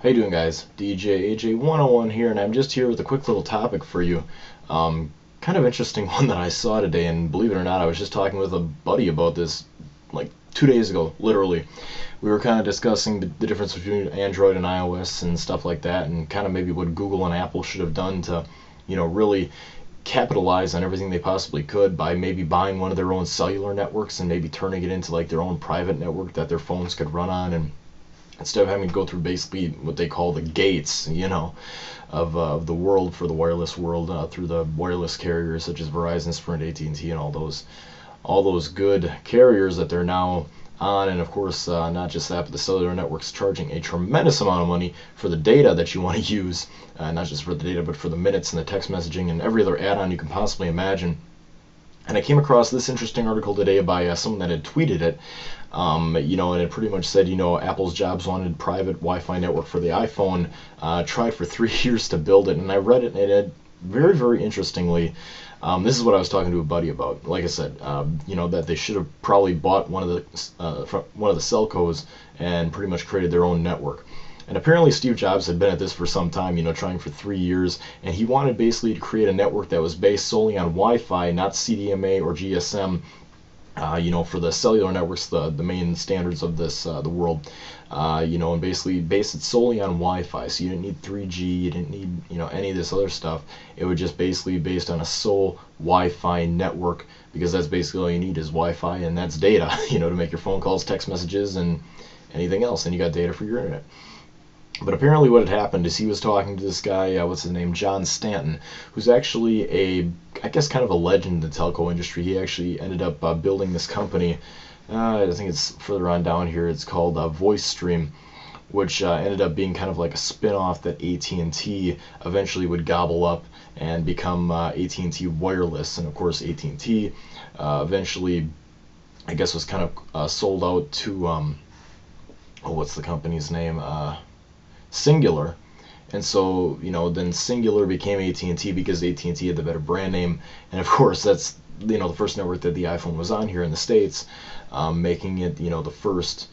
How you doing, guys? DJ AJ101 here, and I'm just here with a quick little topic for you. Kind of interesting one that I saw today, and believe it or not, I was just talking with a buddy about this like 2 days ago, literally. We were kind of discussing the difference between Android and iOS and stuff like that, and kind of maybe what Google and Apple should have done to, really capitalize on everything they possibly could by maybe buying one of their own cellular networks and maybe turning it into like their own private network that their phones could run on, and instead of having to go through basically what they call the gates, of the world for the wireless world through the wireless carriers such as Verizon, Sprint, AT&T, and T, and all those good carriers that they're now on. And of course, not just that, but the cellular networks charging a tremendous amount of money for the data that you want to use, not just for the data, but for the minutes and the text messaging and every other add-on you can possibly imagine. And I came across this interesting article today by someone that had tweeted it, and it pretty much said, Apple's Jobs wanted private Wi-Fi network for the iPhone, tried for 3 years to build it, and I read it, and it very, very interestingly, this is what I was talking to a buddy about. Like I said, that they should have probably bought one of the cellcos and pretty much created their own network. And apparently Steve Jobs had been at this for some time, trying for 3 years, and he wanted basically to create a network that was based solely on Wi-Fi, not CDMA or GSM, for the cellular networks, the main standards of the world, and basically base it solely on Wi-Fi. So you didn't need 3G, you didn't need, any of this other stuff. It would just basically be based on a sole Wi-Fi network, because that's basically all you need is Wi-Fi, and that's data, to make your phone calls, text messages, and anything else, and you got data for your internet. But apparently what had happened is he was talking to this guy, what's his name, John Stanton, who's actually I guess kind of a legend in the telco industry. He actually ended up building this company, I think it's further on down here, it's called VoiceStream, which ended up being kind of like a spin-off that AT&T eventually would gobble up and become AT&T Wireless. And of course AT&T eventually, I guess, was kind of sold out to, what's the company's name? Singular. And so, then Singular became AT&T because AT&T had the better brand name, and of course that's the first network that the iPhone was on here in the States, making it the first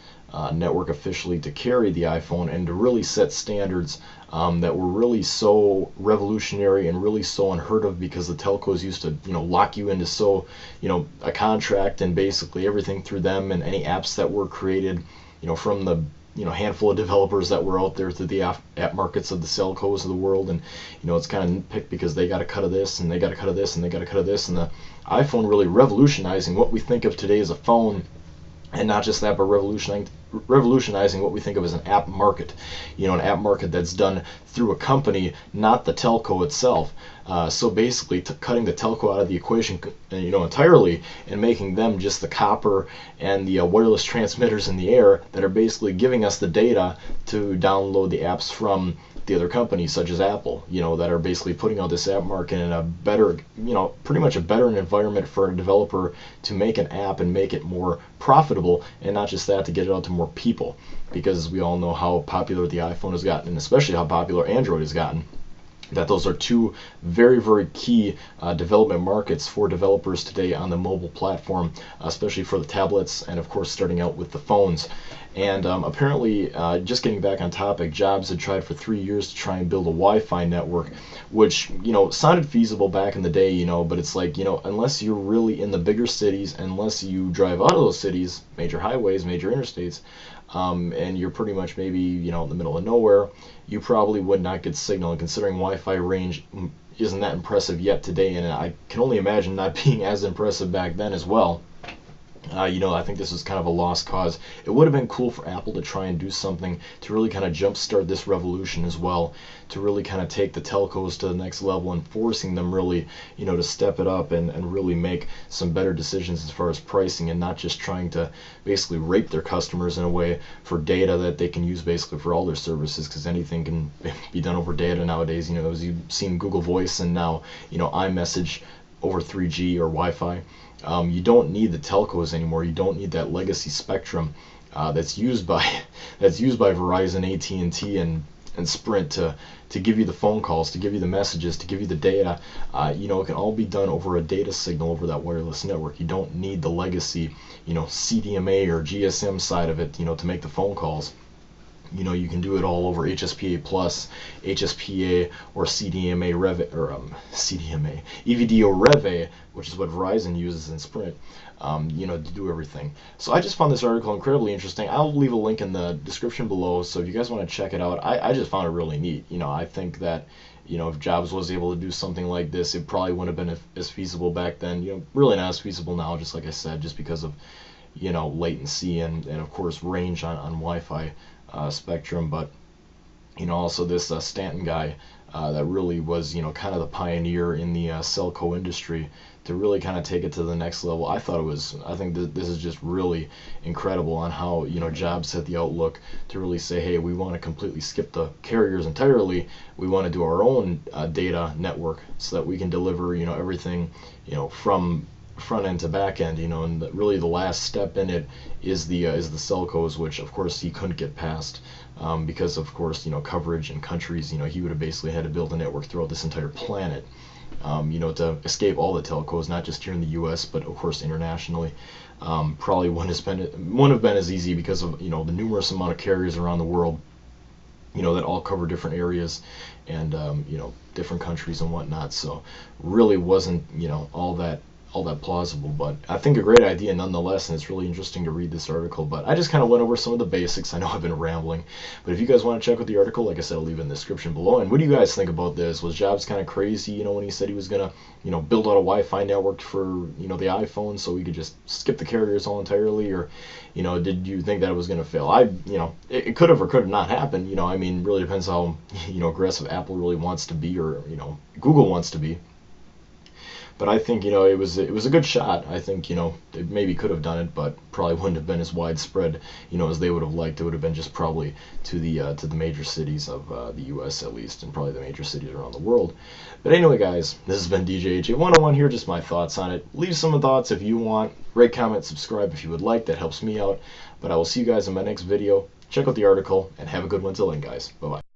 network officially to carry the iPhone and to really set standards that were really so revolutionary and really so unheard of, because the telcos used to lock you into a contract and basically everything through them, and any apps that were created from the handful of developers that were out there through the app markets of the cellcos of the world. And it's kind of nitpicked because they got a cut of this and they got a cut of this and they got a cut of this, and the iPhone really revolutionizing what we think of today as a phone. And not just that, but revolutionizing what we think of as an app market, an app market that's done through a company, not the telco itself. So basically cutting the telco out of the equation, entirely, and making them just the copper and the wireless transmitters in the air that are basically giving us the data to download the apps from the other companies such as Apple, that are basically putting out this app market in a better, pretty much a better environment for a developer to make an app and make it more profitable, and not just that, to get it out to more people, because we all know how popular the iPhone has gotten, and especially how popular Android has gotten. That those are two very, very key development markets for developers today on the mobile platform, especially for the tablets, and of course starting out with the phones. And apparently, just getting back on topic, Jobs had tried for 3 years to try and build a Wi-Fi network, which sounded feasible back in the day, but it's like, unless you're really in the bigger cities, unless you drive out of those cities, major highways, major interstates, and you're pretty much maybe in the middle of nowhere, you probably would not get signal. And considering Wi-Fi range isn't that impressive yet today, and I can only imagine not being as impressive back then as well, I think this is kind of a lost cause. It would have been cool for Apple to try and do something to really kind of jumpstart this revolution as well, to really kind of take the telcos to the next level and forcing them really, to step it up and really make some better decisions as far as pricing, and not just trying to basically rape their customers in a way for data that they can use basically for all their services, because anything can be done over data nowadays. As you've seen Google Voice and now, iMessage over 3G or Wi-Fi. You don't need the telcos anymore. You don't need that legacy spectrum that's used by Verizon, AT&T, and Sprint to give you the phone calls, to give you the messages, to give you the data. It can all be done over a data signal over that wireless network. You don't need the legacy, CDMA or GSM side of it, to make the phone calls. you can do it all over HSPA plus, HSPA, or CDMA Rev or CDMA, EVD or Rev, which is what Verizon uses in Sprint. To do everything. So I just found this article incredibly interesting. I'll leave a link in the description below, so if you guys want to check it out, I just found it really neat. I think that if Jobs was able to do something like this, it probably wouldn't have been as feasible back then. Really not as feasible now, just like I said, just because of latency and of course range on Wi-Fi spectrum. But also this Stanton guy that really was kind of the pioneer in the cellco industry to really kind of take it to the next level. I think that this is just really incredible on how Jobs set the outlook to really say, hey, we want to completely skip the carriers entirely. We want to do our own data network so that we can deliver everything from front end to back end, and really the last step in it is the cellcos, which of course he couldn't get past because of course coverage in countries. He would have basically had to build a network throughout this entire planet, to escape all the telcos, not just here in the U.S. but of course internationally. Probably wouldn't have been as easy because of the numerous amount of carriers around the world, that all cover different areas and different countries and whatnot. So really wasn't all that plausible, but I think a great idea nonetheless, and it's really interesting to read this article. But I just kind of went over some of the basics. I know I've been rambling, but if you guys want to check out the article, like I said, I'll leave it in the description below. And what do you guys think about this? Was Jobs kind of crazy, when he said he was gonna, build out a Wi-Fi network for, the iPhone so we could just skip the carriers all entirely, or, did you think that it was gonna fail? It could have or could have not happened. I mean, really depends how, aggressive Apple really wants to be, or, Google wants to be. But I think it was a good shot. I think it maybe could have done it, but probably wouldn't have been as widespread as they would have liked. It would have been just probably to the major cities of the U.S. at least, and probably the major cities around the world. But anyway, guys, this has been DJ AJ 101 here. Just my thoughts on it. Leave some thoughts if you want. Rate, comment, subscribe if you would like. That helps me out. But I will see you guys in my next video. Check out the article and have a good one till then, guys. Bye bye.